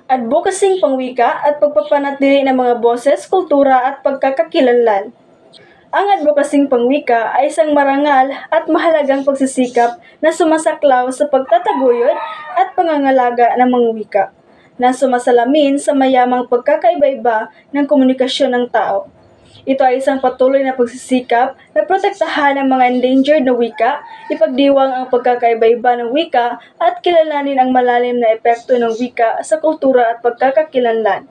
advokasing pangwika at pagpapanatili ng mga boses, kultura at pagkakakilanlan. Ang advokasing pangwika ay isang marangal at mahalagang pagsisikap na sumasaklaw sa pagtataguyod at pangangalaga ng mga wika, na sumasalamin sa mayamang pagkakaiba-iba ng komunikasyon ng tao. Ito ay isang patuloy na pagsisikap na protektahan ang mga endangered na wika, ipagdiwang ang pagkakaiba-iba ng wika at kilalanin ang malalim na epekto ng wika sa kultura at pagkakakilanlan.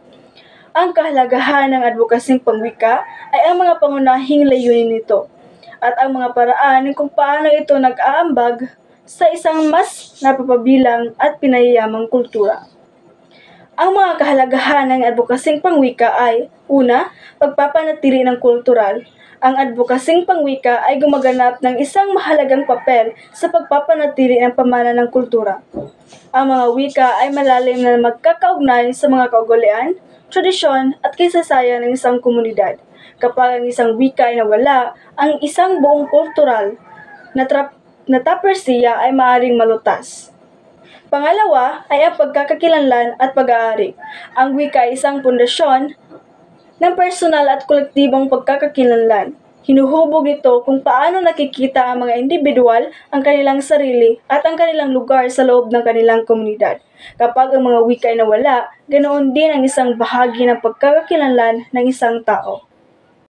Ang kahalagahan ng advokasing pangwika ay ang mga pangunahing layunin nito at ang mga paraan kung paano ito nag-aambag sa isang mas napapabilang at pinayayamang kultura. Ang mga kahalagahan ng advokasing pangwika ay, una, pagpapanatili ng kultural. Ang advokasing pangwika ay gumaganap ng isang mahalagang papel sa pagpapanatili ng pamana ng kultura. Ang mga wika ay malalim na magkakaugnay sa mga kaugalian, tradisyon at kasaysayan ng isang komunidad. Kapag ang isang wika ay nawala, ang isang buong kultural na tapersiya ay maaaring malutas. Pangalawa ay ang pagkakakilanlan at pag-aari. Ang wika ay isang pundasyon ng personal at kolektibong pagkakakilanlan. Hinuhubog nito kung paano nakikita ang mga individual ang kanilang sarili at ang kanilang lugar sa loob ng kanilang komunidad. Kapag ang mga wika ay nawala, ganoon din ang isang bahagi ng pagkakakilanlan ng isang tao.